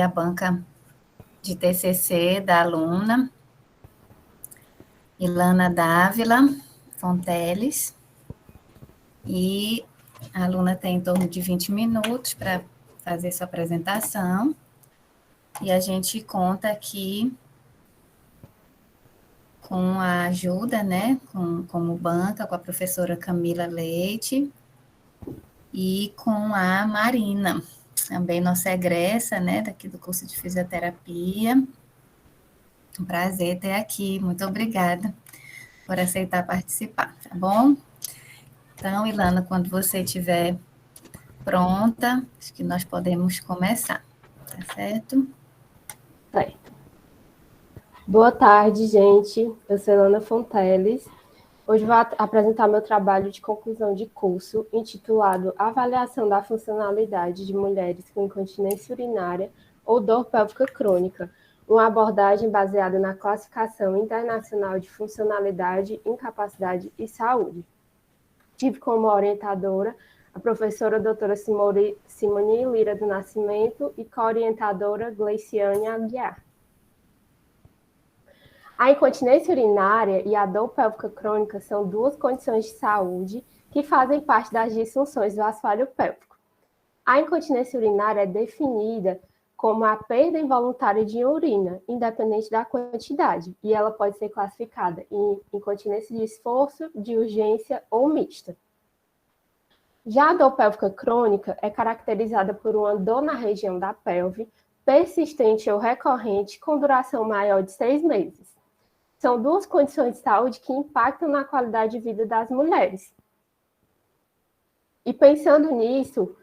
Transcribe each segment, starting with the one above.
a banca de TCC da aluna Ilana Dávila Fonteles, e a aluna tem em torno de 20 minutos para fazer sua apresentação, e a gente conta aqui com a ajuda, né, como banca, com a professora Camila Leite e com a Marina, também nossa egressa, né, daqui do curso de fisioterapia. Um prazer ter aqui, muito obrigada por aceitar participar, tá bom? Então, Ilana, quando você estiver pronta, acho que nós podemos começar, tá certo? Certo. Boa tarde, gente. Eu sou Ilana Fonteles. Hoje vou apresentar meu trabalho de conclusão de curso, intitulado Avaliação da Funcionalidade de Mulheres com Incontinência Urinária ou Dor Pélvica Crônica, uma abordagem baseada na Classificação Internacional de Funcionalidade, Incapacidade e Saúde. Tive como orientadora a professora doutora Simone Lira do Nascimento e co-orientadora Gleiciane Aguiar. A incontinência urinária e a dor pélvica crônica são duas condições de saúde que fazem parte das disfunções do assoalho pélvico. A incontinência urinária é definida como a perda involuntária de urina, independente da quantidade, e ela pode ser classificada em incontinência de esforço, de urgência ou mista. Já a dor pélvica crônica é caracterizada por uma dor na região da pelve, persistente ou recorrente, com duração maior de 6 meses. São duas condições de saúde que impactam na qualidade de vida das mulheres. E pensando nisso,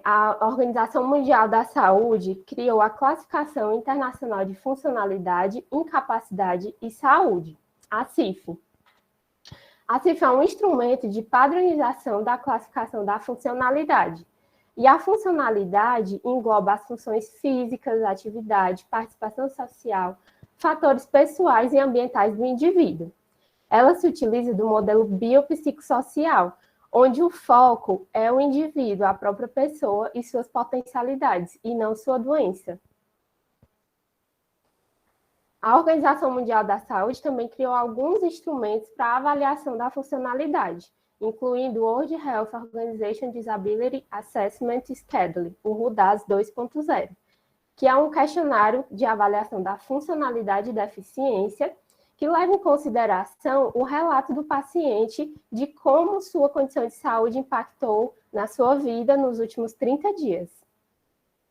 a Organização Mundial da Saúde criou a Classificação Internacional de Funcionalidade, Incapacidade e Saúde, a CIF. A CIF é um instrumento de padronização da classificação da funcionalidade. E a funcionalidade engloba as funções físicas, atividade, participação social, fatores pessoais e ambientais do indivíduo. Ela se utiliza do modelo biopsicossocial, onde o foco é o indivíduo, a própria pessoa e suas potencialidades, e não sua doença. A Organização Mundial da Saúde também criou alguns instrumentos para a avaliação da funcionalidade, incluindo o World Health Organization Disability Assessment Schedule, o RUDAS 2.0, que é um questionário de avaliação da funcionalidade e deficiência, que leva em consideração o relato do paciente de como sua condição de saúde impactou na sua vida nos últimos 30 dias.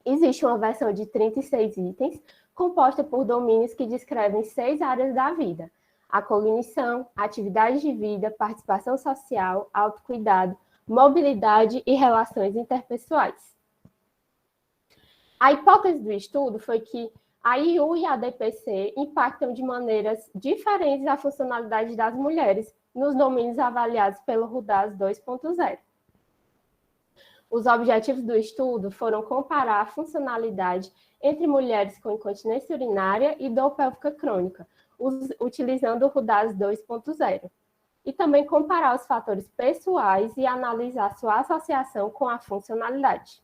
Existe uma versão de 36 itens, composta por domínios que descrevem 6 áreas da vida: a cognição, atividade de vida, participação social, autocuidado, mobilidade e relações interpessoais. A hipótese do estudo foi que a IU e a DPC impactam de maneiras diferentes a funcionalidade das mulheres nos domínios avaliados pelo RUDAS 2.0. Os objetivos do estudo foram comparar a funcionalidade entre mulheres com incontinência urinária e dor pélvica crônica, utilizando o RUDAS 2.0, e também comparar os fatores pessoais e analisar sua associação com a funcionalidade.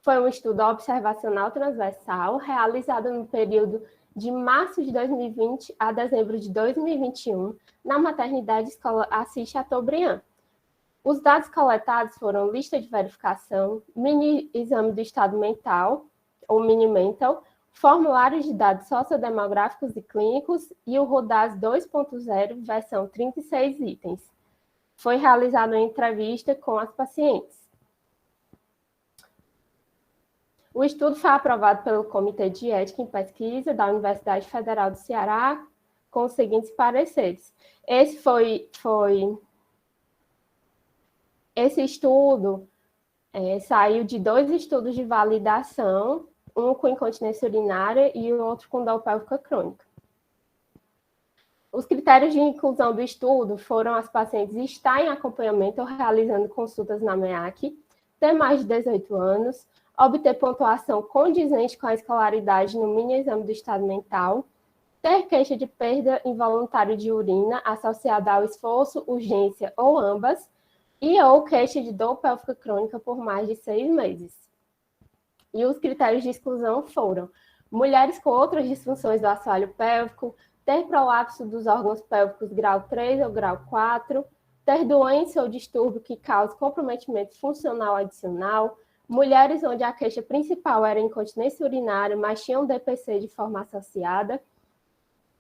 Foi um estudo observacional transversal realizado no período de março de 2020 a dezembro de 2021 na maternidade Escola Assis Chateaubriand. Os dados coletados foram lista de verificação, mini exame do estado mental, ou mini-mental, formulários de dados sociodemográficos e clínicos e o RUDAS 2.0, versão 36 itens. Foi realizada uma entrevista com as pacientes. O estudo foi aprovado pelo Comitê de Ética em Pesquisa da Universidade Federal do Ceará, com os seguintes pareceres. Esse estudo saiu de 2 estudos de validação, um com incontinência urinária e o outro com dor pélvica crônica. Os critérios de inclusão do estudo foram as pacientes estar em acompanhamento ou realizando consultas na MEAC, ter mais de 18 anos, obter pontuação condizente com a escolaridade no mini-exame do estado mental, ter queixa de perda involuntária de urina associada ao esforço, urgência ou ambas, ou queixa de dor pélvica crônica por mais de 6 meses. E os critérios de exclusão foram mulheres com outras disfunções do assoalho pélvico, ter prolapso dos órgãos pélvicos grau 3 ou grau 4, ter doença ou distúrbio que cause comprometimento funcional adicional, mulheres onde a queixa principal era incontinência urinária, mas tinham DPC de forma associada,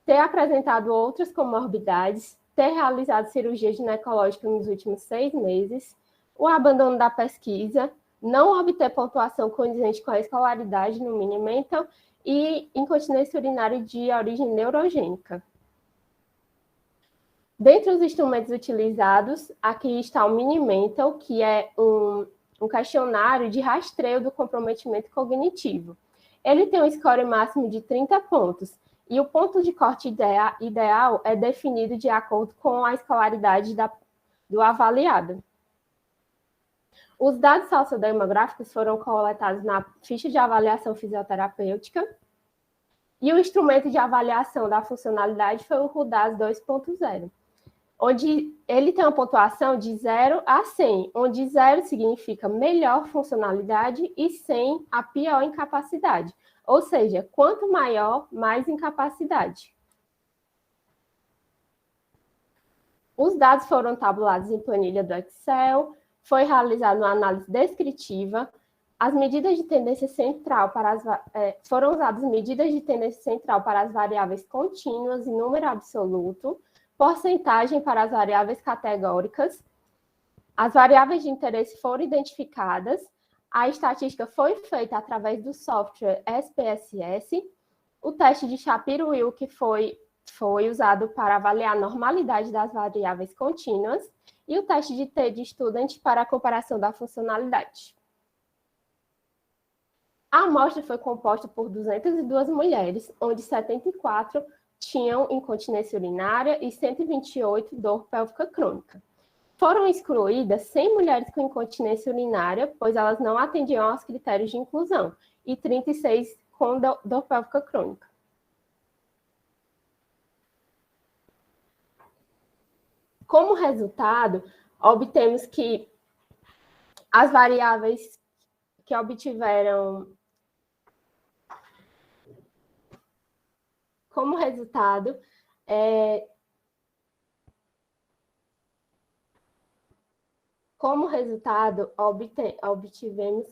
ter apresentado outras comorbidades, ter realizado cirurgia ginecológica nos últimos 6 meses, o abandono da pesquisa, não obter pontuação condizente com a escolaridade no Mini-Mental e incontinência urinária de origem neurogênica. Dentre os instrumentos utilizados, aqui está o Mini-Mental, que é um questionário de rastreio do comprometimento cognitivo. Ele tem um score máximo de 30 pontos, e o ponto de corte ideal é definido de acordo com a escolaridade do avaliado. Os dados sociodemográficos foram coletados na ficha de avaliação fisioterapêutica e o instrumento de avaliação da funcionalidade foi o RUDAS 2.0, onde ele tem uma pontuação de 0 a 100, onde 0 significa melhor funcionalidade e 100 a pior incapacidade, ou seja, quanto maior, mais incapacidade. Os dados foram tabulados em planilha do Excel, foi realizada uma análise descritiva, as medidas de tendência central foram usadas medidas de tendência central para as variáveis contínuas e número absoluto, porcentagem para as variáveis categóricas, as variáveis de interesse foram identificadas, a estatística foi feita através do software SPSS, o teste de Shapiro-Wilk foi usado para avaliar a normalidade das variáveis contínuas e o teste de T de Student para a comparação da funcionalidade. A amostra foi composta por 202 mulheres, onde 74 tinham incontinência urinária e 128 dor pélvica crônica. Foram excluídas 100 mulheres com incontinência urinária, pois elas não atendiam aos critérios de inclusão, e 36 com dor pélvica crônica. Como resultado, obtemos que as variáveis que obtiveram como resultado, obtivemos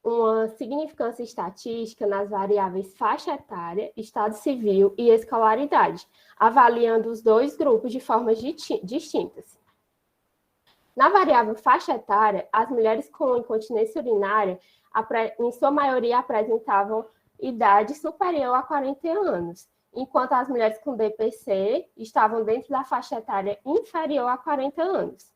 uma significância estatística nas variáveis faixa etária, estado civil e escolaridade, avaliando os dois grupos de formas distintas. Na variável faixa etária, as mulheres com incontinência urinária, em sua maioria, apresentavam idade superior a 40 anos, enquanto as mulheres com DPC estavam dentro da faixa etária inferior a 40 anos.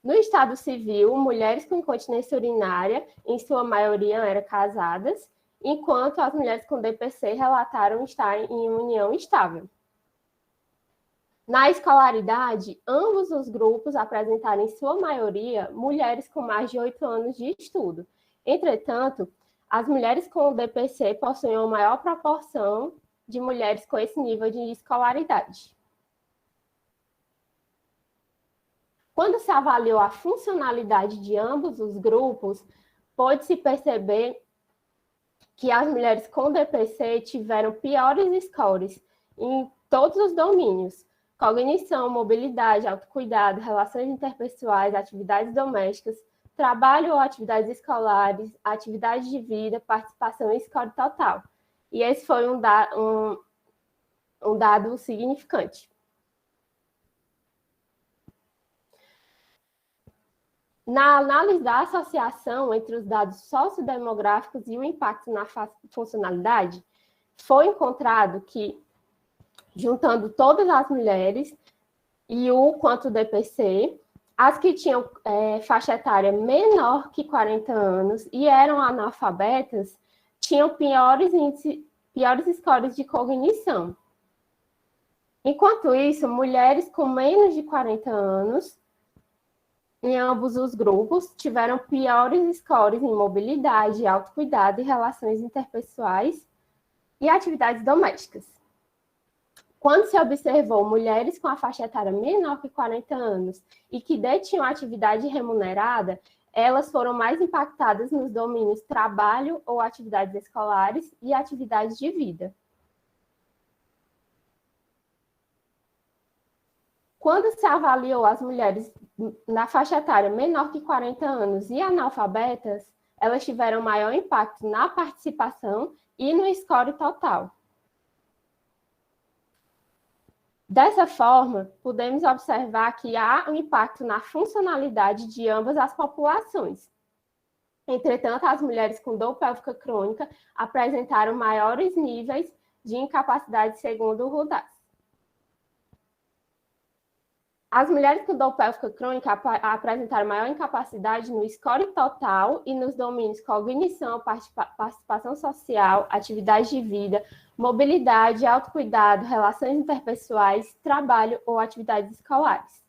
No estado civil, mulheres com incontinência urinária, em sua maioria, eram casadas, enquanto as mulheres com DPC relataram estar em união estável. Na escolaridade, ambos os grupos apresentaram, em sua maioria, mulheres com mais de 8 anos de estudo. Entretanto, as mulheres com DPC possuem uma maior proporção de mulheres com esse nível de escolaridade. Quando se avaliou a funcionalidade de ambos os grupos, pôde-se perceber que as mulheres com DPC tiveram piores scores em todos os domínios: cognição, mobilidade, autocuidado, relações interpessoais, atividades domésticas, trabalho ou atividades escolares, atividade de vida, participação e score total. E esse foi um dado significante. Na análise da associação entre os dados sociodemográficos e o impacto na funcionalidade, foi encontrado que, juntando todas as mulheres e o quanto DPC, as que tinham faixa etária menor que 40 anos e eram analfabetas, tinham piores scores de cognição. Enquanto isso, mulheres com menos de 40 anos, em ambos os grupos, tiveram piores scores em mobilidade, autocuidado e relações interpessoais e atividades domésticas. Quando se observou mulheres com a faixa etária menor que 40 anos e que detinham atividade remunerada, elas foram mais impactadas nos domínios trabalho ou atividades escolares e atividades de vida. Quando se avaliou as mulheres na faixa etária menor que 40 anos e analfabetas, elas tiveram maior impacto na participação e no score total. Dessa forma, podemos observar que há um impacto na funcionalidade de ambas as populações. Entretanto, as mulheres com dor pélvica crônica apresentaram maiores níveis de incapacidade segundo o Rudas. As mulheres com dor pélvica crônica apresentaram maior incapacidade no score total e nos domínios cognição, participação social, atividade de vida, mobilidade, autocuidado, relações interpessoais, trabalho ou atividades escolares.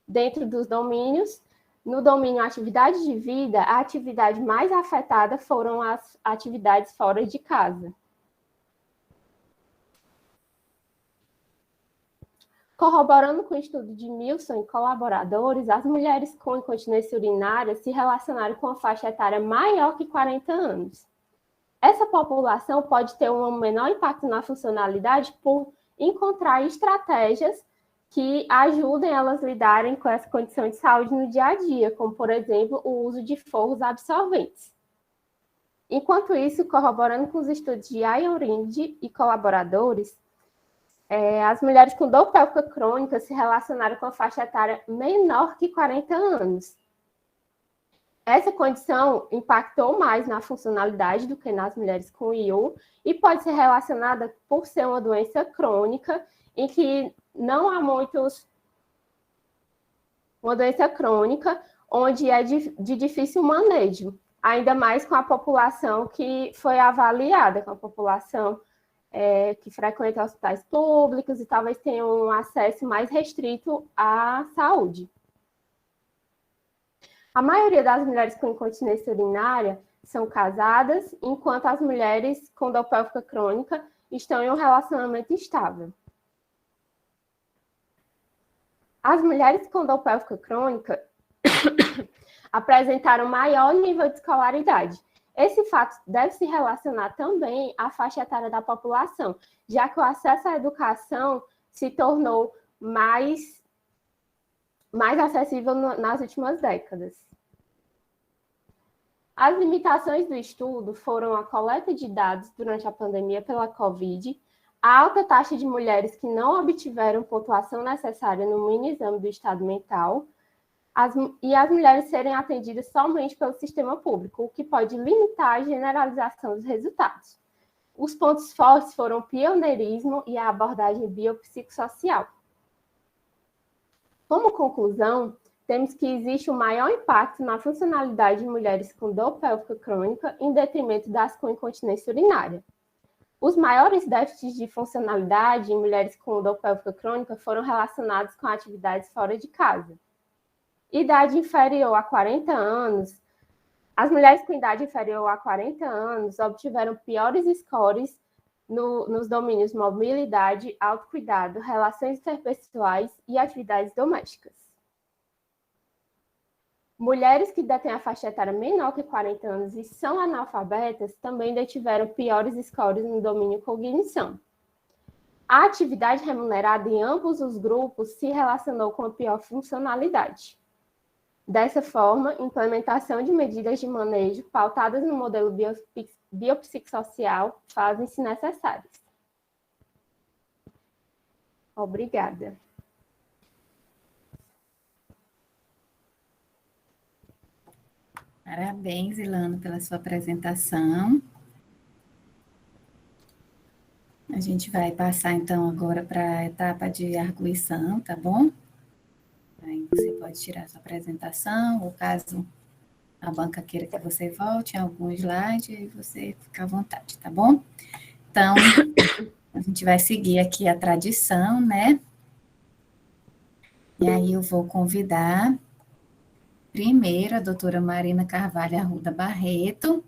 Dentro dos domínios, no domínio atividade de vida, a atividade mais afetada foram as atividades fora de casa. Corroborando com o estudo de Milson e colaboradores, as mulheres com incontinência urinária se relacionaram com a faixa etária maior que 40 anos. Essa população pode ter um menor impacto na funcionalidade por encontrar estratégias que ajudem elas a lidarem com essa condição de saúde no dia a dia, como, por exemplo, o uso de forros absorventes. Enquanto isso, corroborando com os estudos de Ian Rind e colaboradores, as mulheres com dor pélvica crônica se relacionaram com a faixa etária menor que 40 anos. Essa condição impactou mais na funcionalidade do que nas mulheres com IU e pode ser relacionada por ser uma doença crônica em que não há muitos... Uma doença crônica onde é de difícil manejo, ainda mais com a população que foi avaliada, com a população que frequenta hospitais públicos e talvez tenha um acesso mais restrito à saúde. A maioria das mulheres com incontinência urinária são casadas, enquanto as mulheres com dor pélvica crônica estão em um relacionamento estável. As mulheres com dor pélvica crônica apresentaram maior nível de escolaridade. Esse fato deve se relacionar também à faixa etária da população, já que o acesso à educação se tornou mais acessível nas últimas décadas. As limitações do estudo foram a coleta de dados durante a pandemia pela Covid, a alta taxa de mulheres que não obtiveram pontuação necessária no mini exame do estado mental, e as mulheres serem atendidas somente pelo sistema público, o que pode limitar a generalização dos resultados. Os pontos fortes foram o pioneirismo e a abordagem biopsicossocial. Como conclusão, temos que existe um maior impacto na funcionalidade de mulheres com dor pélvica crônica em detrimento das com incontinência urinária. Os maiores déficits de funcionalidade em mulheres com dor pélvica crônica foram relacionados com atividades fora de casa. Idade inferior a 40 anos, as mulheres com idade inferior a 40 anos obtiveram piores scores nos domínios mobilidade, autocuidado, relações interpessoais e atividades domésticas. Mulheres que detêm a faixa etária menor que 40 anos e são analfabetas também tiveram piores scores no domínio cognição. A atividade remunerada em ambos os grupos se relacionou com a pior funcionalidade. Dessa forma, implementação de medidas de manejo pautadas no modelo biopsicossocial fazem-se necessárias. Obrigada. Parabéns, Ilana, pela sua apresentação. A gente vai passar, então, agora para a etapa de arguição, tá bom? Aí você pode tirar sua apresentação, ou caso a banca queira que você volte em algum slide, aí você fica à vontade, tá bom? Então, a gente vai seguir aqui a tradição, né? E aí eu vou convidar primeiro a doutora Marina Carvalho Arruda Barreto,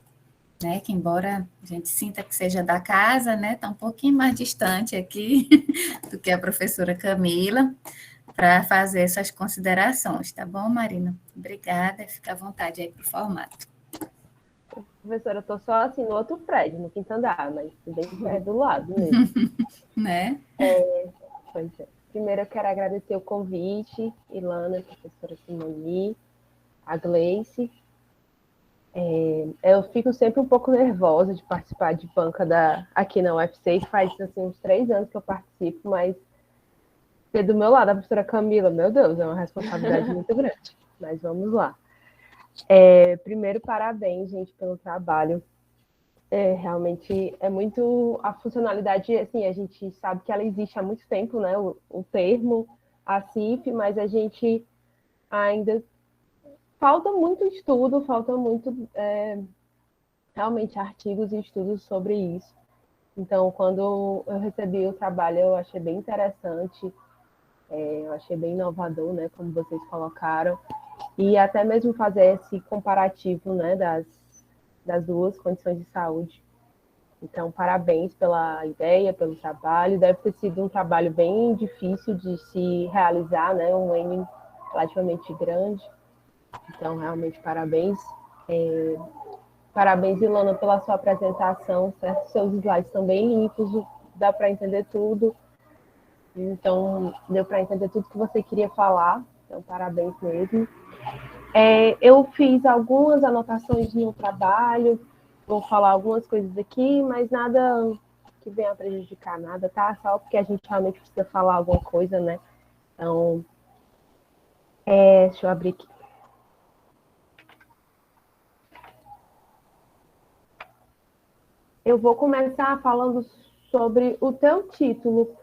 né, que embora a gente sinta que seja da casa, né, está um pouquinho mais distante aqui do que a professora Camila, para fazer essas considerações, tá bom, Marina? Obrigada, fica à vontade aí para o formato. Professora, eu estou só assim no outro prédio, no quinto andar, mas bem do lado mesmo. Né? Pois é. Primeiro eu quero agradecer o convite, Ilana, a professora Simoni, a Gleice. Eu fico sempre um pouco nervosa de participar de banca aqui na UFC, faz assim, uns 3 anos que eu participo, mas ter do meu lado a professora Camila, meu Deus, é uma responsabilidade muito grande. Mas vamos lá. Primeiro, parabéns, gente, pelo trabalho. Realmente é muito a funcionalidade, assim, a gente sabe que ela existe há muito tempo, né? O termo, a CIF, mas a gente ainda falta muito estudo, falta muito realmente artigos e estudos sobre isso. Então, quando eu recebi o trabalho, eu achei bem interessante, eu achei bem inovador, né? Como vocês colocaram, e até mesmo fazer esse comparativo, né? Das duas condições de saúde. Então, parabéns pela ideia, pelo trabalho. Deve ter sido um trabalho bem difícil de se realizar, né? Um N relativamente grande. Então, realmente, parabéns. Parabéns, Ilana, pela sua apresentação, certo? Seus slides estão bem limpos, dá para entender tudo. Então, deu para entender tudo que você queria falar. Então, parabéns mesmo. Eu fiz algumas anotações no trabalho, vou falar algumas coisas aqui, mas nada que venha a prejudicar nada, tá? Só porque a gente realmente precisa falar alguma coisa, né? Então, deixa eu abrir aqui. Eu vou começar falando sobre o teu título.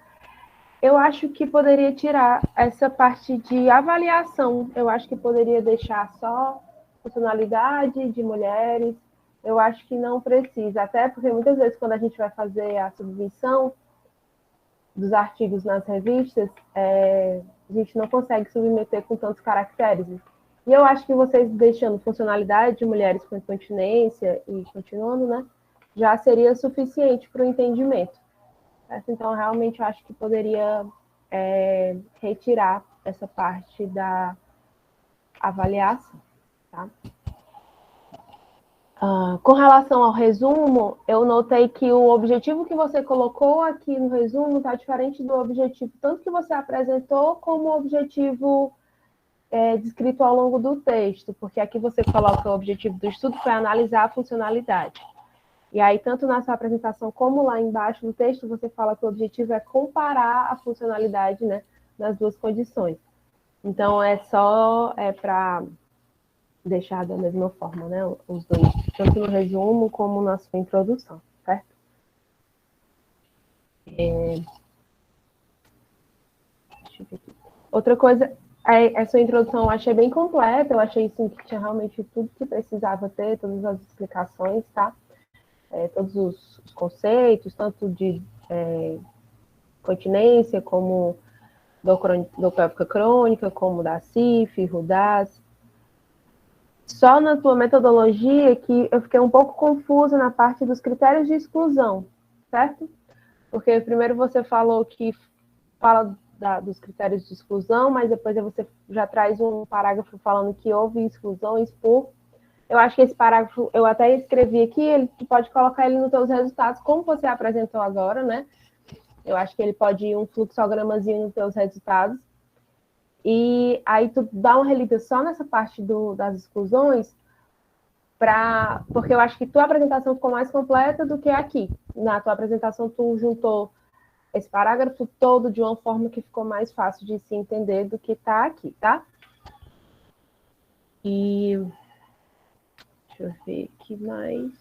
Eu acho que poderia tirar essa parte de avaliação. Eu acho que poderia deixar só funcionalidade de mulheres. Eu acho que não precisa, até porque muitas vezes quando a gente vai fazer a submissão dos artigos nas revistas, a gente não consegue submeter com tantos caracteres. E eu acho que vocês deixando funcionalidade de mulheres com incontinência e continuando, né, já seria suficiente para o entendimento. Então, realmente, eu acho que poderia retirar essa parte da avaliação. Tá? Com relação ao resumo, eu notei que o objetivo que você colocou aqui no resumo está diferente do objetivo tanto que você apresentou como o objetivo descrito ao longo do texto, porque aqui você coloca o objetivo do estudo foi analisar a funcionalidade. E aí, tanto na sua apresentação como lá embaixo no texto, você fala que o objetivo é comparar a funcionalidade, né, das duas condições. Então, é só para deixar da mesma forma, né, os dois, tanto no resumo como na sua introdução, certo? Deixa eu ver aqui. Outra coisa, essa introdução eu achei bem completa, eu achei assim, que tinha realmente tudo que precisava ter, todas as explicações, tá? Todos os conceitos, tanto de continência, como dor pélvica crônica, como da CIF, RUDAS. Só na tua metodologia que eu fiquei um pouco confusa na parte dos critérios de exclusão, certo? Porque primeiro você falou que fala dos critérios de exclusão, mas depois você já traz um parágrafo falando que houve exclusões por... Eu acho que esse parágrafo, eu até escrevi aqui, tu pode colocar ele nos teus resultados, como você apresentou agora, né? Eu acho que ele pode ir um fluxogramazinho nos teus resultados. E aí tu dá uma relida só nessa parte das exclusões, porque eu acho que tua apresentação ficou mais completa do que aqui. Na tua apresentação, tu juntou esse parágrafo todo de uma forma que ficou mais fácil de se entender do que está aqui, tá? E... deixa eu ver aqui mais...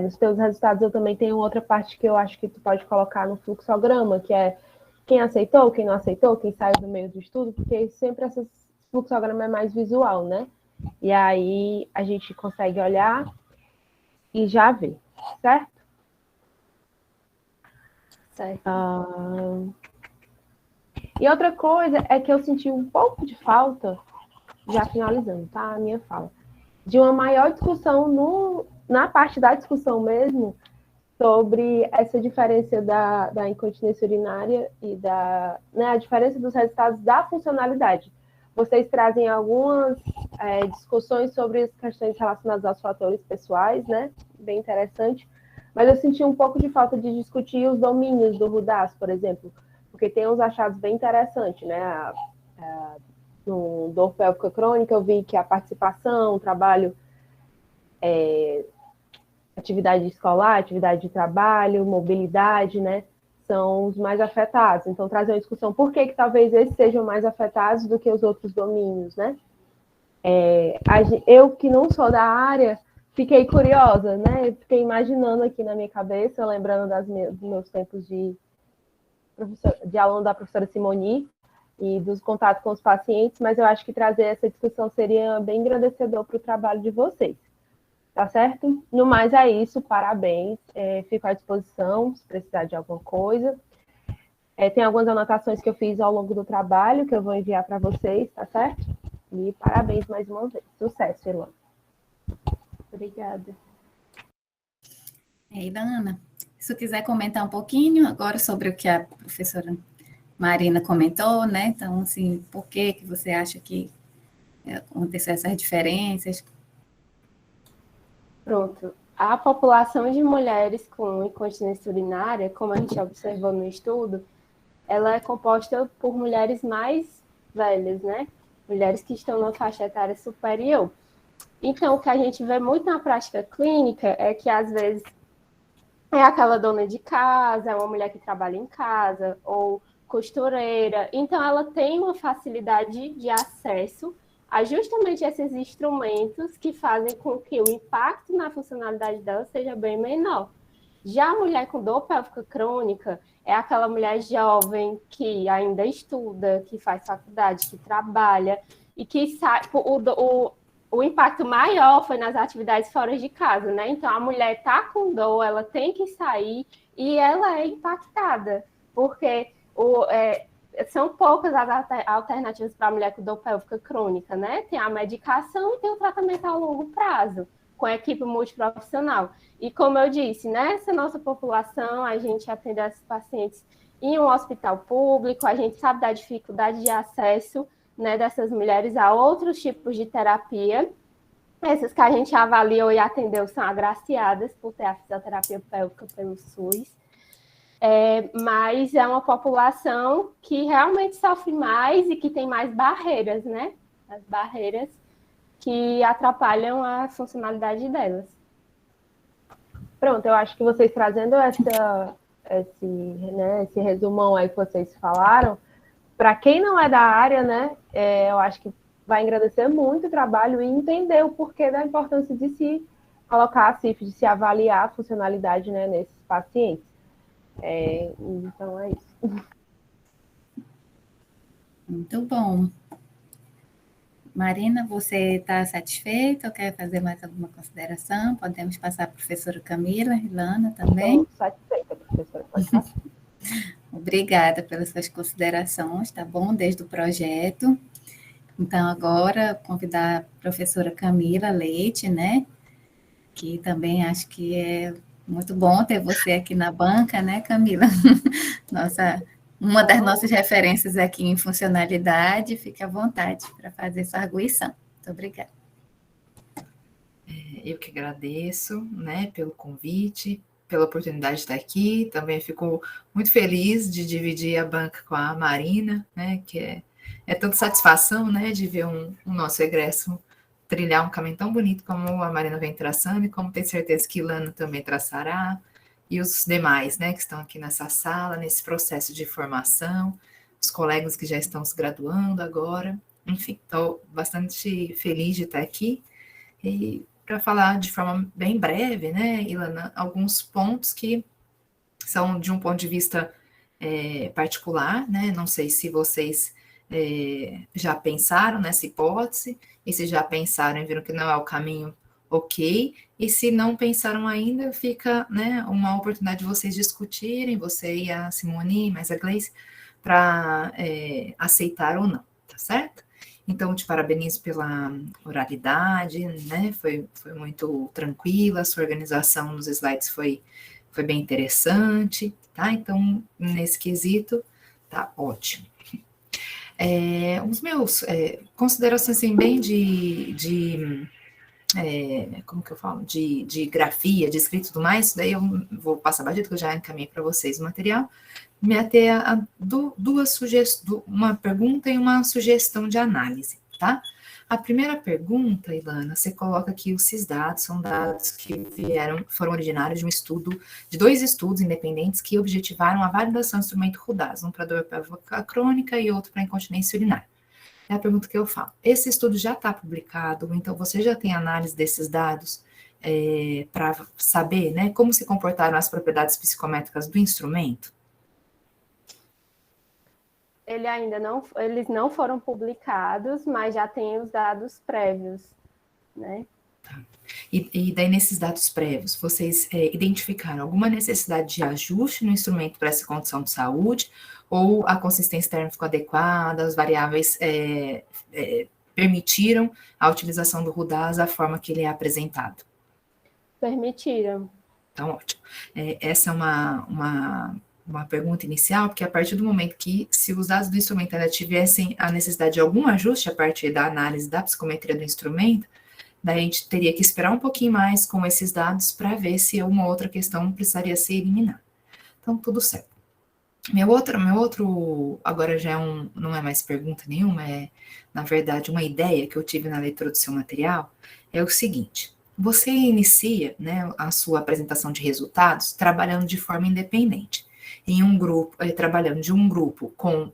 nos teus resultados eu também tenho outra parte que eu acho que tu pode colocar no fluxograma, que é quem aceitou, quem não aceitou, quem saiu do meio do estudo, porque sempre esse fluxograma é mais visual, né? E aí a gente consegue olhar e já ver, certo? Certo. E outra coisa é que eu senti um pouco de falta, já finalizando, tá? A minha fala, de uma maior discussão na parte da discussão mesmo, sobre essa diferença da incontinência urinária e a diferença dos resultados da funcionalidade. Vocês trazem algumas discussões sobre as questões relacionadas aos fatores pessoais, né? Bem interessante. Mas eu senti um pouco de falta de discutir os domínios do RUDAS, por exemplo, porque tem uns achados bem interessantes, né? No dor pélvica crônica, eu vi que a participação, o trabalho, atividade escolar, atividade de trabalho, mobilidade, né? São os mais afetados. Então, trazer uma discussão por que talvez esses sejam mais afetados do que os outros domínios, né? Eu, que não sou da área, fiquei curiosa, né? Fiquei imaginando aqui na minha cabeça, lembrando dos meus tempos de aluno da professora Simoni e dos contatos com os pacientes, mas eu acho que trazer essa discussão seria bem engrandecedor para o trabalho de vocês. Tá certo? No mais é isso, parabéns. Fico à disposição se precisar de alguma coisa. Tem algumas anotações que eu fiz ao longo do trabalho que eu vou enviar para vocês, tá certo? E parabéns mais uma vez. Sucesso, Ilana. Obrigada. Ilana, se você quiser comentar um pouquinho agora sobre o que a professora Marina comentou, né? Então, assim, por que você acha que aconteceu essas diferenças? Pronto. A população de mulheres com incontinência urinária, como a gente observou no estudo, ela é composta por mulheres mais velhas, né? Mulheres que estão na faixa etária superior. Então, o que a gente vê muito na prática clínica é que, às vezes, é aquela dona de casa, é uma mulher que trabalha em casa, ou costureira. Então, ela tem uma facilidade de acesso a justamente esses instrumentos que fazem com que o impacto na funcionalidade dela seja bem menor. Já a mulher com dor pélvica crônica é aquela mulher jovem que ainda estuda, que faz faculdade, que trabalha e que sai. O impacto maior foi nas atividades fora de casa, né? Então, a mulher está com dor, ela tem que sair e ela é impactada, porque são poucas as alternativas para a mulher com dor pélvica crônica, né? Tem a medicação e tem o tratamento a longo prazo, com a equipe multiprofissional. E como eu disse, nessa nossa população, a gente atende esses pacientes em um hospital público, a gente sabe da dificuldade de acesso, né, dessas mulheres a outros tipos de terapia. Essas que a gente avaliou e atendeu são agraciadas por ter a fisioterapia pélvica pelo SUS. Mas é uma população que realmente sofre mais e que tem mais barreiras, né? As barreiras que atrapalham a funcionalidade delas. Pronto, eu acho que vocês trazendo esse resumão aí que vocês falaram, para quem não é da área, né, eu acho que vai engrandecer muito o trabalho e entender o porquê da importância de se colocar a CIF, de se avaliar a funcionalidade, né, nesses pacientes. Então, é isso. Muito bom. Marina, você está satisfeita ou quer fazer mais alguma consideração? Podemos passar para a professora Camila, Ilana também. Estou satisfeita, professora, pode passar. Obrigada pelas suas considerações, tá bom? Desde o projeto. Então, agora, convidar a professora Camila Leite, né? Que também acho que é muito bom ter você aqui na banca, né, Camila? Uma das nossas referências aqui em funcionalidade. Fique à vontade para fazer sua arguição. Muito obrigada. Eu que agradeço, né, pelo convite, pela oportunidade de estar aqui. Também fico muito feliz de dividir a banca com a Marina, né, que é tanta satisfação, né, de ver o nosso egresso trilhar um caminho tão bonito como a Marina vem traçando e como tenho certeza que Ilana também traçará, e os demais, né, que estão aqui nessa sala, nesse processo de formação, os colegas que já estão se graduando agora. Enfim, estou bastante feliz de estar aqui e para falar de forma bem breve, né, Ilana, alguns pontos que são de um ponto de vista particular, né, não sei se vocês já pensaram nessa hipótese, e se já pensaram e viram que não é o caminho, ok, e se não pensaram ainda, fica, né, uma oportunidade de vocês discutirem, você e a Simone, mais a Gleice, para aceitar ou não, tá certo? Então, te parabenizo pela oralidade, né, foi muito tranquila, a sua organização nos slides foi Foi bem interessante, tá? Então, nesse quesito, tá ótimo. Os meus considerações, assim, bem como que eu falo? De grafia, de escrito e tudo mais, daí eu vou passar batido, que eu já encaminhei para vocês o material, me ater a duas sugestões, uma pergunta e uma sugestão de análise, tá? A primeira pergunta, Ilana, você coloca que esses dados são dados que foram originários de um estudo, de 2 estudos independentes que objetivaram a validação do instrumento RUDAS, um para dor pélvica crônica e outro para incontinência urinária. É a pergunta que eu falo. Esse estudo já está publicado, então você já tem análise desses dados para saber, né, como se comportaram as propriedades psicométricas do instrumento? Eles não foram publicados, mas já tem os dados prévios, né? Tá. E daí, nesses dados prévios, vocês identificaram alguma necessidade de ajuste no instrumento para essa condição de saúde, ou a consistência térmica ficou adequada, as variáveis permitiram a utilização do RUDAS da forma que ele é apresentado? Permitiram. Então, ótimo. Essa é uma pergunta inicial, porque a partir do momento que, se os dados do instrumento ainda tivessem a necessidade de algum ajuste a partir da análise da psicometria do instrumento, daí a gente teria que esperar um pouquinho mais com esses dados para ver se uma outra questão precisaria ser eliminada. Então, tudo certo. Meu outro agora já não é mais pergunta nenhuma, é, na verdade, uma ideia que eu tive na leitura do seu material, é o seguinte: você inicia, né, a sua apresentação de resultados trabalhando de forma independente, em um grupo, trabalhando de um grupo com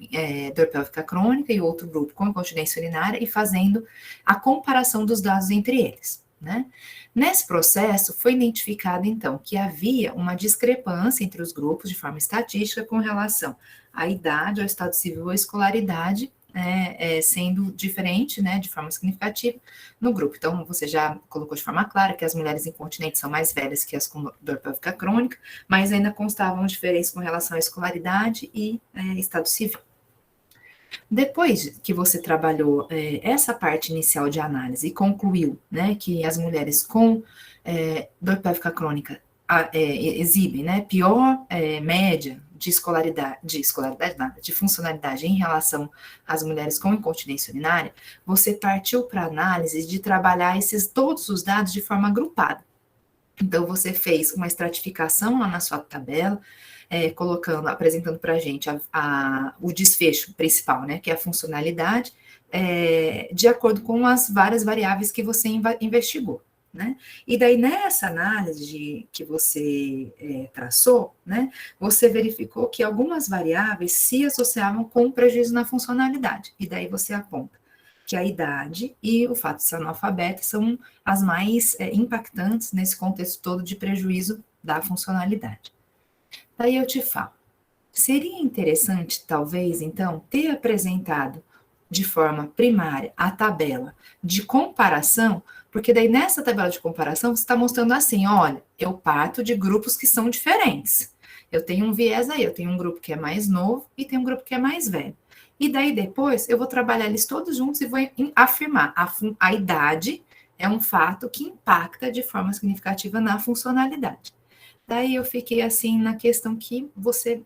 dor pélvica crônica e outro grupo com incontinência urinária e fazendo a comparação dos dados entre eles, né? Nesse processo, foi identificado, então, que havia uma discrepância entre os grupos de forma estatística com relação à idade, ao estado civil ou à escolaridade, sendo diferente, né, de forma significativa no grupo. Então, você já colocou de forma clara que as mulheres incontinentes são mais velhas que as com dor pélvica crônica, mas ainda constavam diferenças com relação à escolaridade e estado civil. Depois que você trabalhou essa parte inicial de análise e concluiu, né, que as mulheres com dor pélvica crônica exibem, né, pior média de de funcionalidade em relação às mulheres com incontinência urinária, você partiu para a análise de trabalhar todos os dados de forma agrupada. Então, você fez uma estratificação lá na sua tabela, apresentando para a gente o desfecho principal, né, que é a funcionalidade, de acordo com as várias variáveis que você investigou, né? E daí, nessa análise que você traçou, né, você verificou que algumas variáveis se associavam com prejuízo na funcionalidade, e daí você aponta que a idade e o fato de ser analfabeta são as mais impactantes nesse contexto todo de prejuízo da funcionalidade. Daí eu te falo, seria interessante, talvez, então, ter apresentado de forma primária a tabela de comparação, porque daí nessa tabela de comparação você está mostrando assim, olha, eu parto de grupos que são diferentes. Eu tenho um viés aí, eu tenho um grupo que é mais novo e tem um grupo que é mais velho. E daí depois eu vou trabalhar eles todos juntos e vou afirmar a idade é um fato que impacta de forma significativa na funcionalidade. Daí eu fiquei assim na questão que você,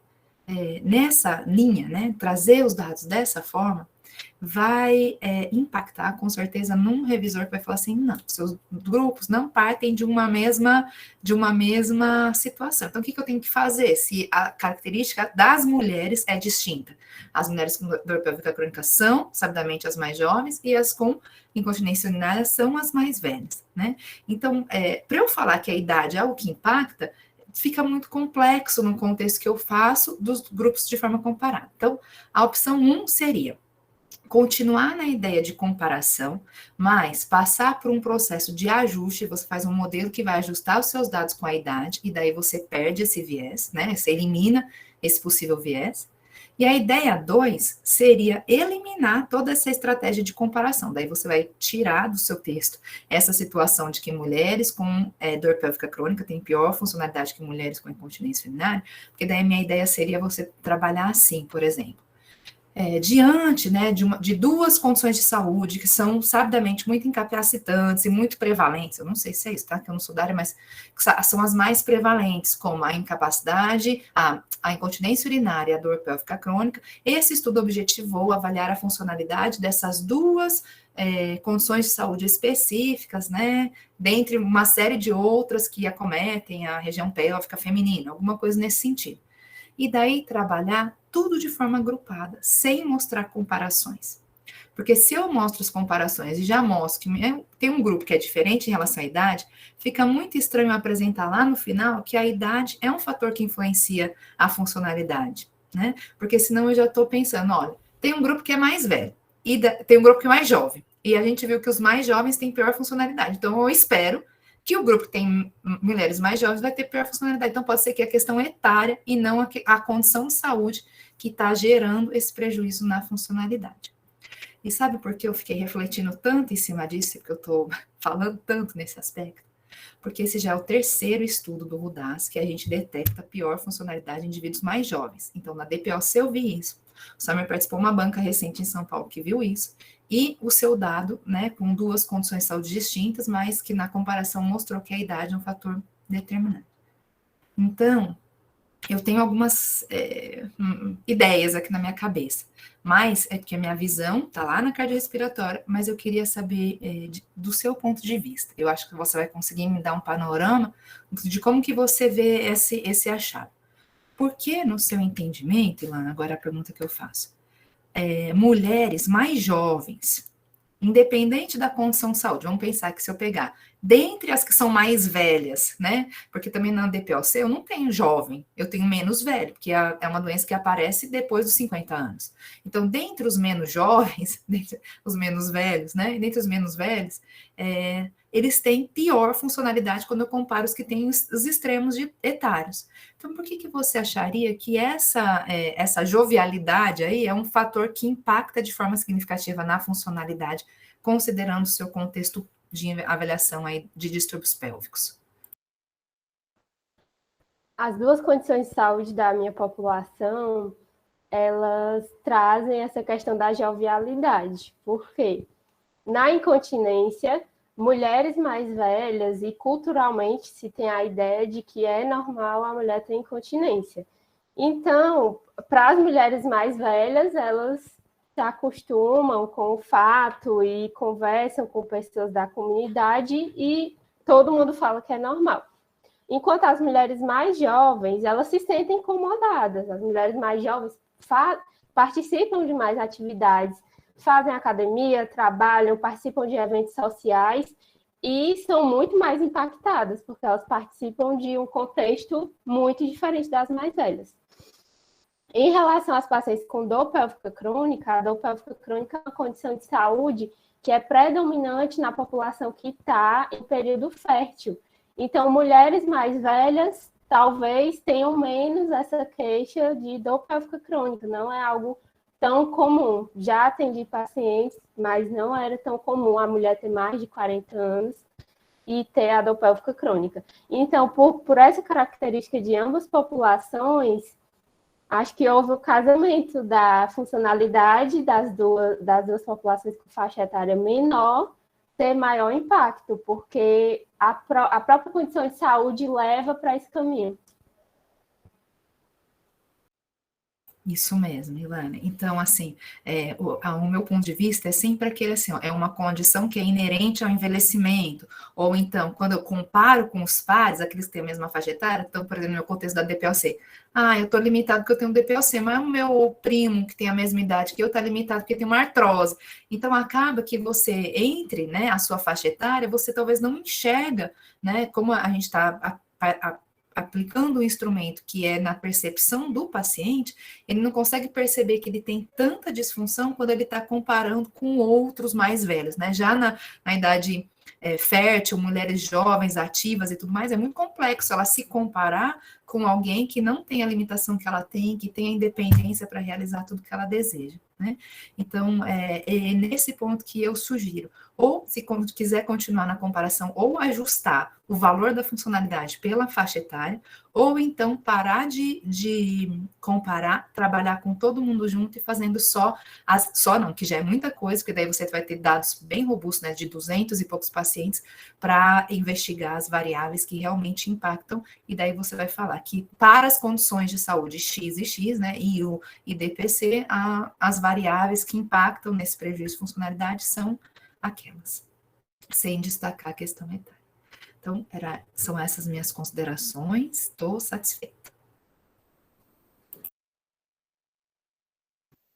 nessa linha, né, trazer os dados dessa forma, vai impactar com certeza num revisor que vai falar assim, não, seus grupos não partem de uma mesma situação. Então, o que eu tenho que fazer se a característica das mulheres é distinta? As mulheres com dor pélvica crônica são, sabidamente, as mais jovens e as com incontinência urinária são as mais velhas, né? Então, para eu falar que a idade é algo que impacta, fica muito complexo no contexto que eu faço dos grupos de forma comparada. Então, a opção 1 seria continuar na ideia de comparação, mas passar por um processo de ajuste, você faz um modelo que vai ajustar os seus dados com a idade, e daí você perde esse viés, né? Você elimina esse possível viés. E a ideia 2 seria eliminar toda essa estratégia de comparação. Daí você vai tirar do seu texto essa situação de que mulheres com dor pélvica crônica têm pior funcionalidade que mulheres com incontinência urinária, porque daí a minha ideia seria você trabalhar assim, por exemplo. diante, né, de duas condições de saúde que são sabidamente muito incapacitantes e muito prevalentes, eu não sei se é isso, tá, que eu não sou da área, mas são as mais prevalentes, como a incapacidade, a incontinência urinária e a dor pélvica crônica. Esse estudo objetivou avaliar a funcionalidade dessas duas condições de saúde específicas, né, dentre uma série de outras que acometem a região pélvica feminina, alguma coisa nesse sentido. E daí trabalhar tudo de forma agrupada, sem mostrar comparações. Porque se eu mostro as comparações e já mostro que tem um grupo que é diferente em relação à idade, fica muito estranho apresentar lá no final que a idade é um fator que influencia a funcionalidade, né? Porque senão eu já estou pensando, olha, tem um grupo que é mais velho e tem um grupo que é mais jovem. E a gente viu que os mais jovens têm pior funcionalidade. Então eu espero que o grupo que tem mulheres mais jovens vai ter pior funcionalidade. Então, pode ser que a questão etária e não a condição de saúde que está gerando esse prejuízo na funcionalidade. E sabe por que eu fiquei refletindo tanto em cima disso, que eu estou falando tanto nesse aspecto? Porque esse já é o terceiro estudo do RUDAS que a gente detecta pior funcionalidade em indivíduos mais jovens. Então, na DPOC eu vi isso. O Samer participou de uma banca recente em São Paulo que viu isso, e o seu dado, né, com duas condições de saúde distintas, mas que na comparação mostrou que a idade é um fator determinante. Então, eu tenho algumas ideias aqui na minha cabeça, mas é porque a minha visão está lá na cardiorrespiratória, mas eu queria saber do seu ponto de vista. Eu acho que você vai conseguir me dar um panorama de como que você vê esse achado. Por que, no seu entendimento, Ilana, agora a pergunta que eu faço, mulheres mais jovens, independente da condição de saúde, vamos pensar que se eu pegar, dentre as que são mais velhas, né, porque também na DPOC eu não tenho jovem, eu tenho menos velho, porque é uma doença que aparece depois dos 50 anos. Então, dentre os menos jovens, dentre os menos velhos, né, dentre os menos velhos, eles têm pior funcionalidade quando eu comparo os que têm os extremos etários. Então, por que você acharia que essa jovialidade aí é um fator que impacta de forma significativa na funcionalidade, considerando o seu contexto de avaliação aí de distúrbios pélvicos? As duas condições de saúde da minha população, elas trazem essa questão da jovialidade. Por quê? Na incontinência, mulheres mais velhas, e culturalmente se tem a ideia de que é normal a mulher ter incontinência. Então, para as mulheres mais velhas, elas se acostumam com o fato e conversam com pessoas da comunidade e todo mundo fala que é normal. Enquanto as mulheres mais jovens, elas se sentem incomodadas. As mulheres mais jovens participam de mais atividades, fazem academia, trabalham, participam de eventos sociais e são muito mais impactadas, porque elas participam de um contexto muito diferente das mais velhas. Em relação às pacientes com dor pélvica crônica, a dor pélvica crônica é uma condição de saúde que é predominante na população que está em período fértil. Então, mulheres mais velhas talvez tenham menos essa queixa de dor pélvica crônica, não é algo tão comum. Já atendi pacientes, mas não era tão comum a mulher ter mais de 40 anos e ter a dor pélvica crônica. Então, por essa característica de ambas populações, acho que houve o casamento da funcionalidade das duas populações com faixa etária menor ter maior impacto, porque a própria condição de saúde leva para esse caminho. Isso mesmo, Ilana. Então, assim, o meu ponto de vista é sempre aquele assim, ó, é uma condição que é inerente ao envelhecimento, ou então, quando eu comparo com os pares, aqueles que têm a mesma faixa etária, então, por exemplo, no meu contexto da DPOC, eu estou limitado porque eu tenho DPOC, mas o meu primo, que tem a mesma idade que eu, está limitado porque tem uma artrose. Então, acaba que você, entre, né, a sua faixa etária, você talvez não enxerga, né, como a gente está aplicando o instrumento que é na percepção do paciente, ele não consegue perceber que ele tem tanta disfunção quando ele está comparando com outros mais velhos, né? Já na idade fértil, mulheres jovens, ativas e tudo mais, é muito complexo ela se comparar com alguém que não tem a limitação que ela tem, que tem a independência para realizar tudo que ela deseja, né? Então, é nesse ponto que eu sugiro. Ou, se quiser continuar na comparação, ou ajustar o valor da funcionalidade pela faixa etária, ou então parar de comparar, trabalhar com todo mundo junto e fazendo só não, que já é muita coisa, porque daí você vai ter dados bem robustos, né, de 200 e poucos pacientes, para investigar as variáveis que realmente impactam, e daí você vai falar que para as condições de saúde X e X, né, e o IDPC, as variáveis que impactam nesse prejuízo de funcionalidade são aquelas, sem destacar a questão etária. Então, são essas minhas considerações, estou satisfeita.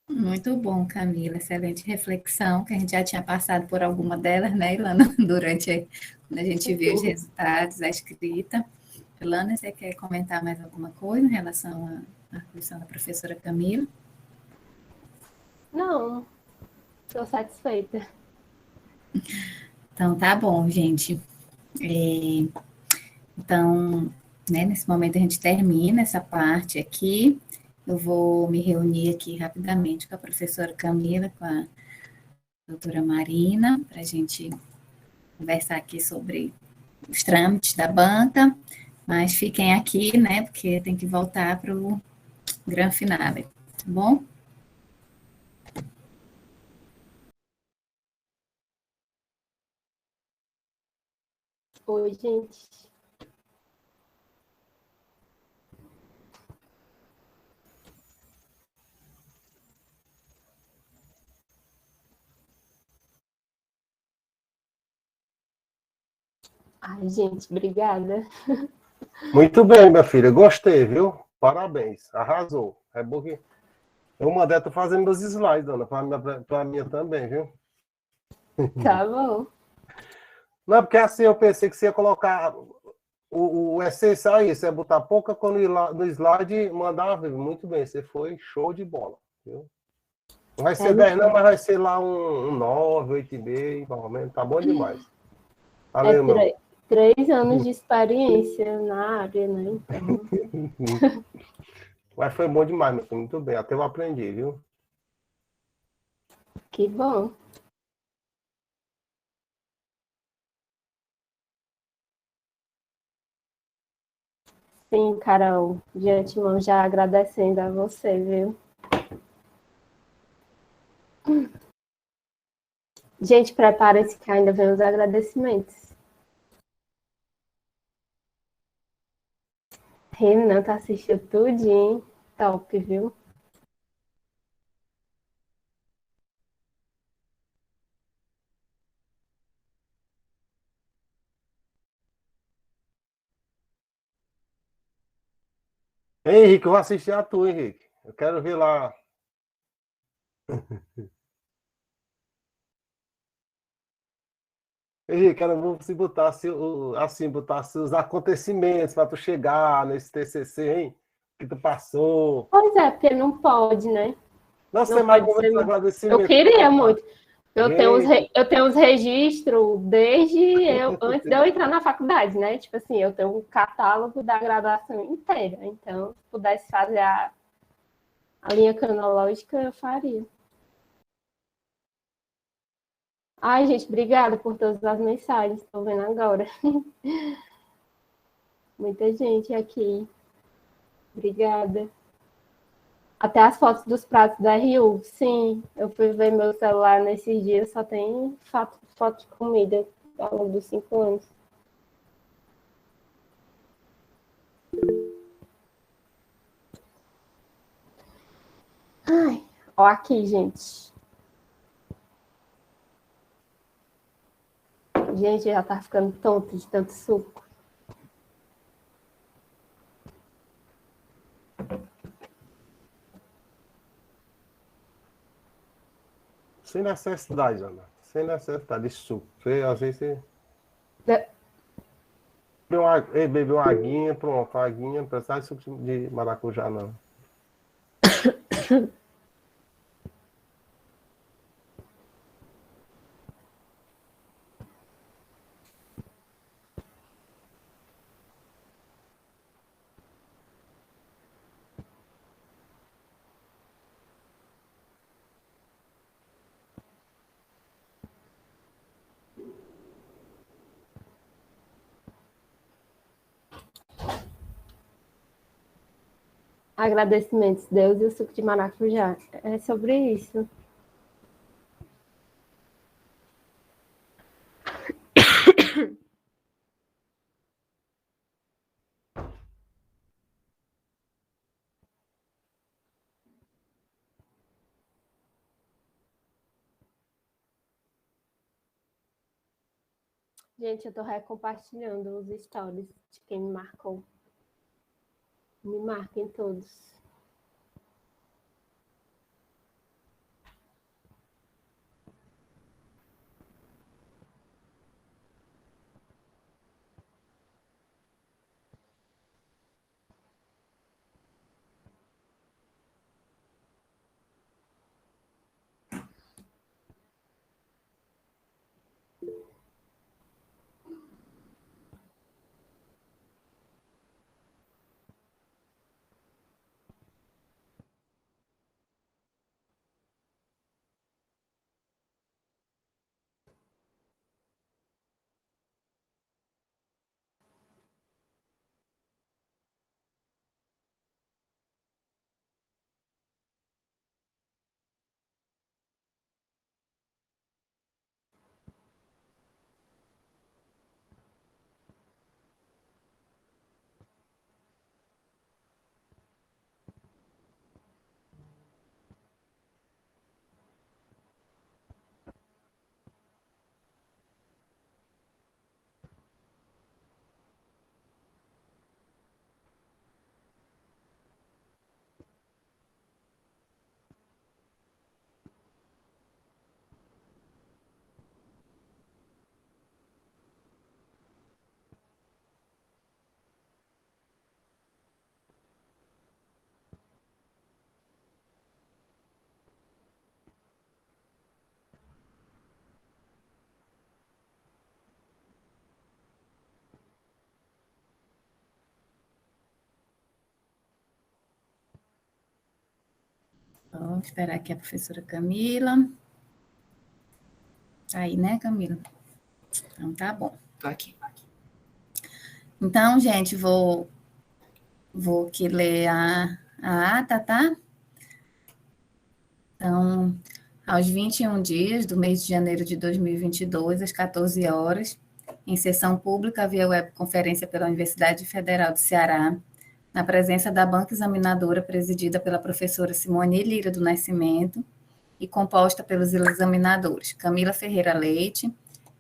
Muito bom, Camila, excelente reflexão, que a gente já tinha passado por alguma delas, né, Ilana, quando a gente viu os resultados, a escrita. Ilana, você quer comentar mais alguma coisa em relação à questão da professora Camila? Não, estou satisfeita. Então, tá bom, gente. Então, né, nesse momento a gente termina essa parte aqui. Eu vou me reunir aqui rapidamente com a professora Camila, com a doutora Marina, para a gente conversar aqui sobre os trâmites da banca, mas fiquem aqui, né, porque tem que voltar para o gran finale, tá bom? Oi, gente. Ai, gente, obrigada. Muito bem, minha filha. Gostei, viu? Parabéns. Arrasou. É bom que eu mandei, tô fazendo meus slides, Ana, para minha também, viu? Tá bom. Não, porque assim eu pensei que você ia colocar o essencial é isso, é botar pouca quando ir lá no slide mandar. Muito bem, você foi show de bola, viu? Não vai ser 10 não, mas vai ser lá um 9, 8,5, mais ou menos. Tá bom demais. Valeu, meu. 3 anos de experiência na área, né? Então, Mas foi bom demais, meu filho. Muito bem. Até eu aprendi, viu? que bom. Sim, Carol, de antemão já agradecendo a você, viu? Gente, preparem-se que ainda vem os agradecimentos. Renata assistiu tudinho. Top, viu? Ei, Henrique, eu vou assistir a tua, Henrique. Eu quero ver lá. Henrique, eu vou se botar assim, botar os acontecimentos para tu chegar nesse TCC, hein? Que tu passou. Pois é, porque não pode, né? Não sei Não mais pode como ser. esse Eu agradecimento. queria muito. Gente, Eu tenho os registros antes de eu entrar na faculdade, né? Tipo assim, eu tenho um catálogo da graduação inteira. Então, se pudesse fazer a linha cronológica, eu faria. Ai, gente, obrigada por todas as mensagens. Estou vendo agora. Muita gente aqui. Obrigada. Até as fotos dos pratos da Rio. Sim, eu fui ver meu celular nesses dias, só tem foto de comida ao longo dos 5 anos. Ai, ó aqui, gente. Gente, já tá ficando tonto de tanto suco. sem necessidade, Ana. Sem necessidade de suco. Você, às vezes você bebeu uma aguinha, pronto, uma aguinha, não precisa de suco de maracujá, não. Agradecimentos, Deus e o suco de maracujá. É sobre isso. Gente, eu tô recompartilhando os stories de quem me marcou. Me marquem todos. Vamos esperar aqui a professora Camila. Tá aí, né, Camila? Então, tá bom. Tô aqui. Então, gente, vou aqui ler a ata, tá? Então, aos 21 dias do mês de janeiro de 2022, às 14 horas, em sessão pública via webconferência pela Universidade Federal do Ceará, na presença da banca examinadora presidida pela professora Simone Lira do Nascimento e composta pelos examinadores Camila Ferreira Leite,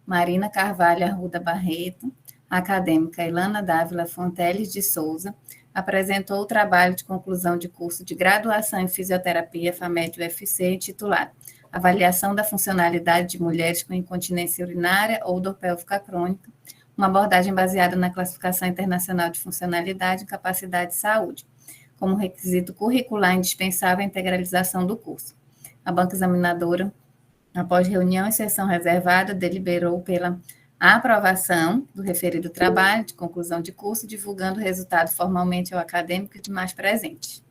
Marina Carvalho Arruda Barreto, a acadêmica Ilana Dávila Fonteles de Souza, apresentou o trabalho de conclusão de curso de graduação em fisioterapia FAMED-UFC intitulado Avaliação da funcionalidade de mulheres com incontinência urinária ou dor pélvica crônica, uma abordagem baseada na classificação internacional de funcionalidade e capacidade de saúde, como requisito curricular indispensável à integralização do curso. A banca examinadora, após reunião e sessão reservada, deliberou pela aprovação do referido trabalho de conclusão de curso, divulgando o resultado formalmente ao acadêmico e demais presentes.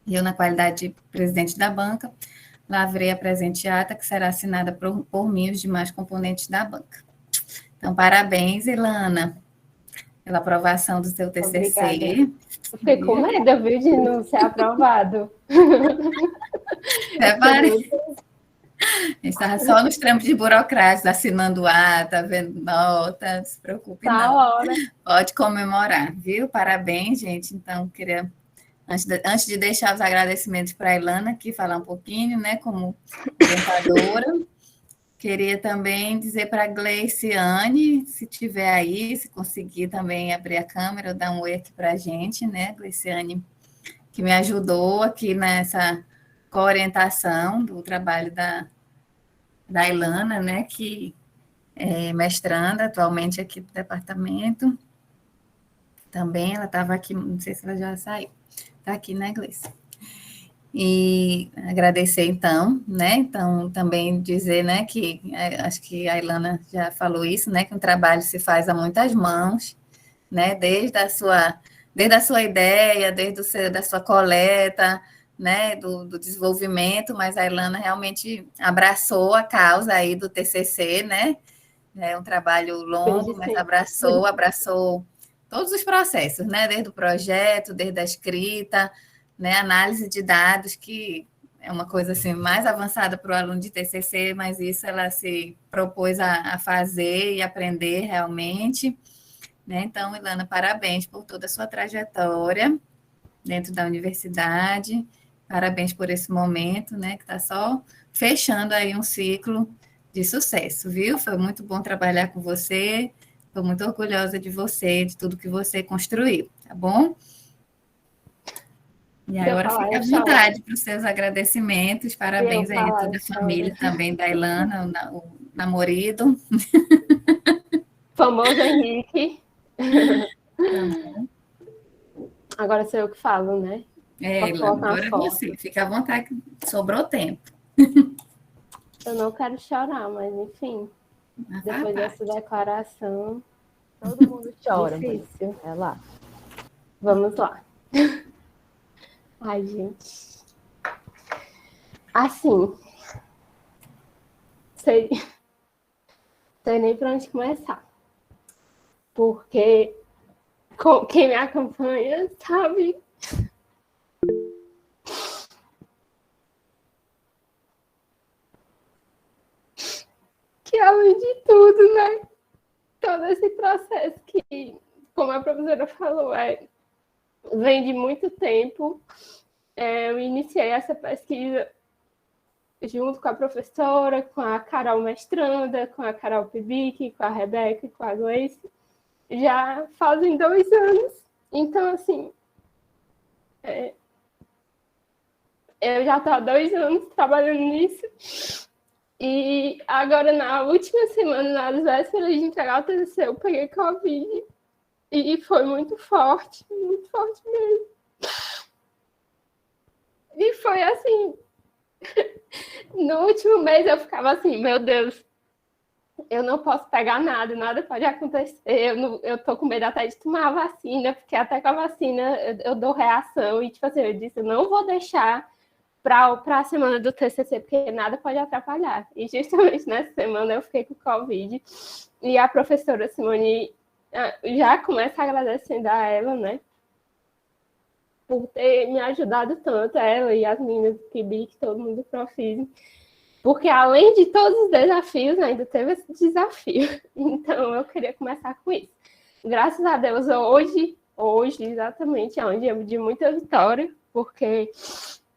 Eu, na qualidade de presidente da banca, lavrei a presente ata, que será assinada por mim e os demais componentes da banca. Então, parabéns, Ilana, pela aprovação do seu TCC. Obrigada. Eu fiquei com medo, viu, de não ser aprovado. Estava só nos trâmites de burocratas, assinando ata, vendo nota, não se preocupe Tá não. hora. Pode comemorar, viu? Parabéns, gente. Então, queria, antes de deixar os agradecimentos para a Ilana aqui, falar um pouquinho, né, como orientadora, queria também dizer para a Gleiciane, se tiver aí, se conseguir também abrir a câmera, dar um oi aqui para a gente, né, Gleiciane, que me ajudou aqui nessa coorientação do trabalho da Ilana, né, que é mestranda atualmente aqui do departamento. Também ela estava aqui, não sei se ela já saiu. Está aqui, né, Gleice? E agradecer, então, né? Então, também dizer, né, que acho que a Ilana já falou isso, né, que um trabalho se faz a muitas mãos, né, desde a sua ideia, da sua coleta, né, do desenvolvimento, mas a Ilana realmente abraçou a causa aí do TCC, né, é um trabalho longo, mas abraçou todos os processos, né? Desde o projeto, desde a escrita, né? Análise de dados, que é uma coisa assim mais avançada para o aluno de TCC, mas isso ela se propôs a fazer e aprender realmente, né? Então, Ilana, parabéns por toda a sua trajetória dentro da universidade, parabéns por esse momento, né? Que está só fechando aí um ciclo de sucesso, viu? Foi muito bom trabalhar com você. Estou muito orgulhosa de você, de tudo que você construiu, tá bom? E agora fique à vontade para os seus agradecimentos. Parabéns aí a toda a família também da Ilana, o namorado. Famoso Henrique. Agora sou eu que falo, né? Ilana, agora é você. Fica à vontade, sobrou tempo. Eu não quero chorar, mas enfim. Depois dessa declaração, todo mundo chora. Difícil. É lá. Vamos lá. Ai, gente. Assim. Sei nem para onde começar. Porque quem me acompanha sabe que, além de tudo, né? Todo esse processo que, como a professora falou, vem de muito tempo. Eu iniciei essa pesquisa junto com a professora, com a Carol Mestranda, com a Carol Pibic, com a Rebeca e com a Gleice. Já fazem 2 anos. Então, assim, eu já estou há 2 anos trabalhando nisso. E agora, na última semana, nas vésperas de entregar o TCC, eu peguei Covid. E foi muito forte mesmo. E foi assim, no último mês eu ficava assim, meu Deus, eu não posso pegar nada pode acontecer, eu tô com medo até de tomar a vacina, porque até com a vacina eu dou reação, e tipo assim, eu disse, eu não vou deixar para a semana do TCC, porque nada pode atrapalhar. E justamente nessa semana eu fiquei com Covid, e a professora Simone já começa agradecendo a ela, né, por ter me ajudado tanto, ela e as meninas do PIBIC, todo mundo do Profism, porque além de todos os desafios, ainda teve esse desafio. Então, eu queria começar com isso. Graças a Deus, hoje exatamente, é um dia de muita vitória, porque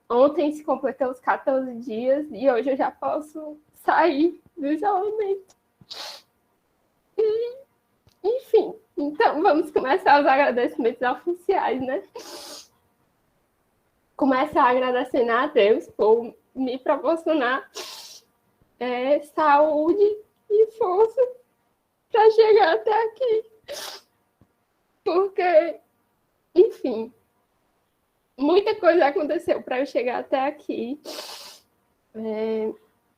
ontem se completou os 14 dias e hoje eu já posso sair do isolamento. E, enfim, então vamos começar os agradecimentos oficiais, né? Começar agradecendo a Deus por me proporcionar saúde e força para chegar até aqui. Porque, enfim, muita coisa aconteceu para eu chegar até aqui.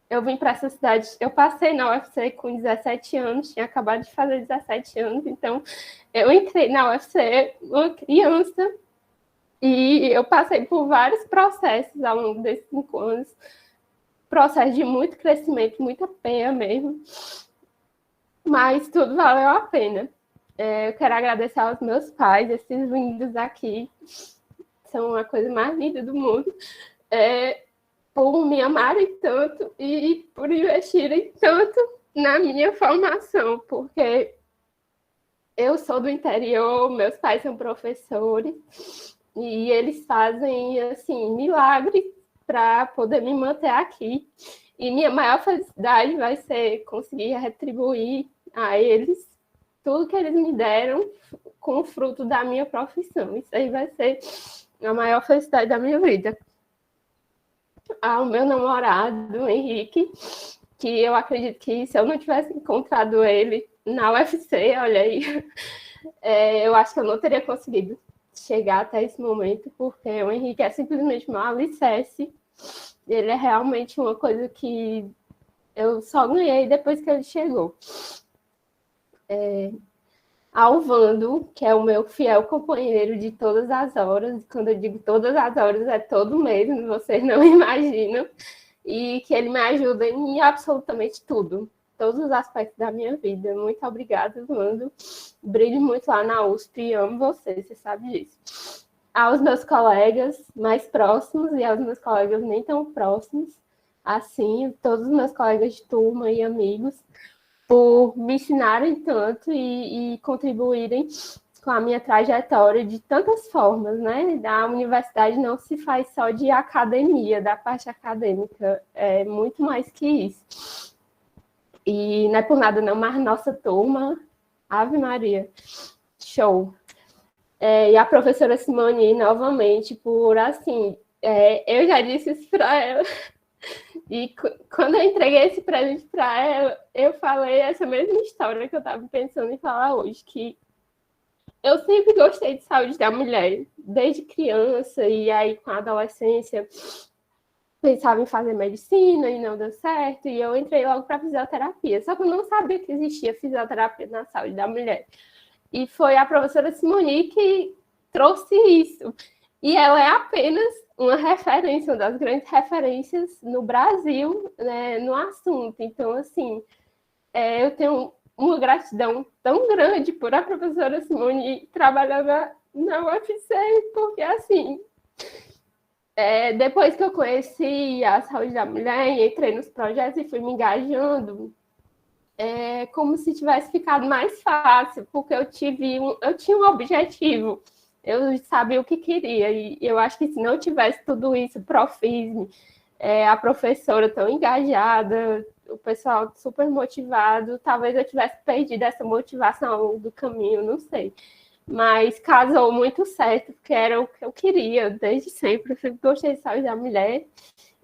Eu vim para essa cidade, eu passei na UFC com 17 anos, tinha acabado de fazer 17 anos, então eu entrei na UFC uma criança. E eu passei por vários processos ao longo desses 5 anos. Processo de muito crescimento, muita pena mesmo. Mas tudo valeu a pena. Eu quero agradecer aos meus pais, esses lindos aqui. São a coisa mais linda do mundo. Por me amarem tanto e por investirem tanto na minha formação. Porque eu sou do interior, meus pais são professores. E eles fazem, assim, milagre para poder me manter aqui. E minha maior felicidade vai ser conseguir retribuir a eles tudo que eles me deram com o fruto da minha profissão. Isso aí vai ser a maior felicidade da minha vida. Ao meu namorado, Henrique, que eu acredito que se eu não tivesse encontrado ele na UFC, olha aí, eu acho que eu não teria conseguido chegar até esse momento, porque o Henrique é simplesmente um alicerce. Ele é realmente uma coisa que eu só ganhei depois que ele chegou. Ao Vando, que é o meu fiel companheiro de todas as horas, quando eu digo todas as horas, é todo mesmo, vocês não imaginam, e que ele me ajuda em absolutamente tudo, todos os aspectos da minha vida. Muito obrigada, Vando. brilho muito lá na USP, amo você sabe disso. Aos meus colegas mais próximos e aos meus colegas nem tão próximos, assim, todos os meus colegas de turma e amigos, por me ensinarem tanto e contribuírem com a minha trajetória de tantas formas, né? A universidade não se faz só de academia, da parte acadêmica, é muito mais que isso. E não é por nada não, mas nossa turma, Ave Maria, show. E a professora Simone, novamente, por assim, eu já disse isso para ela, e quando eu entreguei esse presente para ela, eu falei essa mesma história que eu estava pensando em falar hoje, que eu sempre gostei de saúde da mulher, desde criança, e aí com a adolescência pensava em fazer medicina e não deu certo, e eu entrei logo para fisioterapia, só que eu não sabia que existia fisioterapia na saúde da mulher. E foi a professora Simone que trouxe isso. E ela é apenas uma referência, uma das grandes referências no Brasil, né, no assunto. Então, assim, eu tenho uma gratidão tão grande por a professora Simone trabalhar na UFC, porque, assim, depois que eu conheci a saúde da mulher, entrei nos projetos e fui me engajando, como se tivesse ficado mais fácil, porque eu tinha um objetivo, eu sabia o que queria, e eu acho que se não tivesse tudo isso, Profisme, a professora tão engajada, o pessoal super motivado, talvez eu tivesse perdido essa motivação ao longo do caminho, não sei. Mas casou muito certo, porque era o que eu queria desde sempre. Eu sempre gostei de saúde da mulher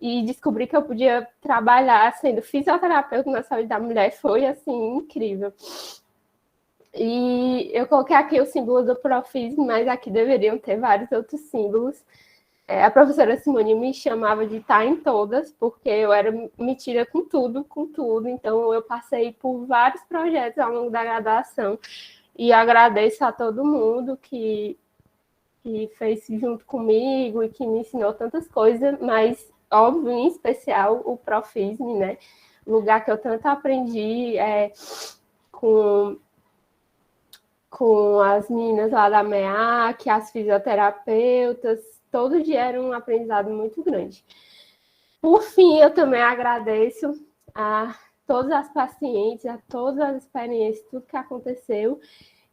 e descobri que eu podia trabalhar sendo fisioterapeuta na saúde da mulher foi, assim, incrível. E eu coloquei aqui o símbolo do Profisme, mas aqui deveriam ter vários outros símbolos. A professora Simone me chamava de estar em todas, porque eu era metida com tudo, então eu passei por vários projetos ao longo da graduação, e agradeço a todo mundo que fez junto comigo e que me ensinou tantas coisas, mas, óbvio, em especial, o Profisme, né? Lugar que eu tanto aprendi com as meninas lá da MEAC, as fisioterapeutas, todo dia era um aprendizado muito grande. Por fim, eu também agradeço a todas as pacientes, a todas as experiências, tudo que aconteceu,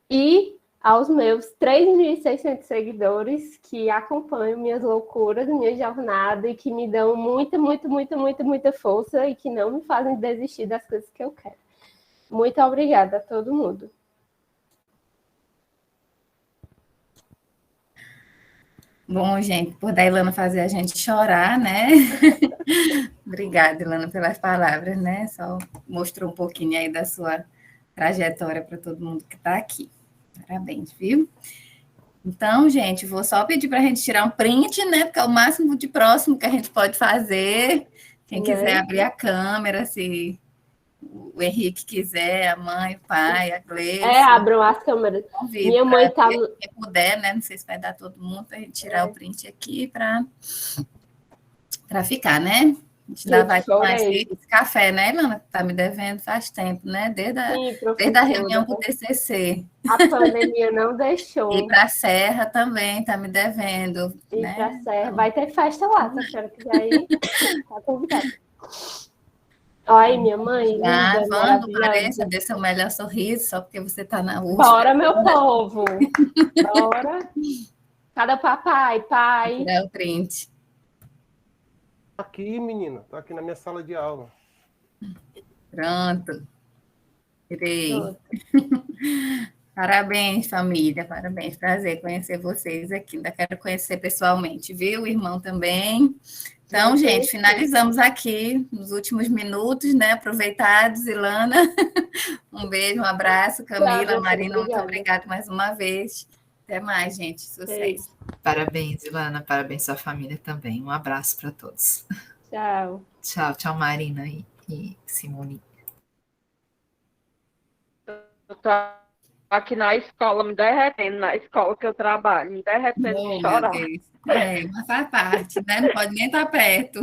e aos meus 3.600 seguidores que acompanham minhas loucuras, minha jornada, e que me dão muita, muita, muita, muita, muita força e que não me fazem desistir das coisas que eu quero. Muito obrigada a todo mundo. Bom, gente, por da Ilana fazer a gente chorar, né? Obrigada, Ilana, pelas palavras, né? Só mostrou um pouquinho aí da sua trajetória para todo mundo que está aqui. Parabéns, viu? Então, gente, vou só pedir para a gente tirar um print, né? Porque é o máximo de próximo que a gente pode fazer. Quem quiser abrir a câmera, se o Henrique quiser, a mãe, o pai, a Gleice. Abram as câmeras. Convido minha mãe tá. Quem puder, né? Não sei se vai dar todo mundo para a gente tirar o print aqui para ficar, né? A gente vai tomar esse café, né, Ilana? Tá me devendo faz tempo, né? Desde a reunião do TCC. A pandemia não deixou. E para a Serra também tá me devendo. E né? para a Serra. Vai ter festa lá, se a senhora quiser ir. Tá convidada. Olha aí, minha mãe, linda, Quando pareça, dê seu melhor sorriso, só porque você tá na USP. Bora, meu povo! Bora! Cadê pai? É o print. Aqui, menina. Tá aqui na minha sala de aula. Pronto. Tirei. Parabéns, família. Parabéns. Prazer conhecer vocês aqui. Ainda quero conhecer pessoalmente, viu? O irmão também. Então, gente, finalizamos aqui nos últimos minutos, né? Aproveitados, Ilana. Um beijo, um abraço. Camila, Marina, muito obrigada mais uma vez. Até mais, gente. Sucesso. Parabéns, Ilana. Parabéns à sua família também. Um abraço para todos. Tchau. Tchau, Marina e Simone. Eu tô aqui na escola, me derretendo, na escola que eu trabalho, me derretendo de chorar. Mas faz parte, né? Não pode nem estar perto.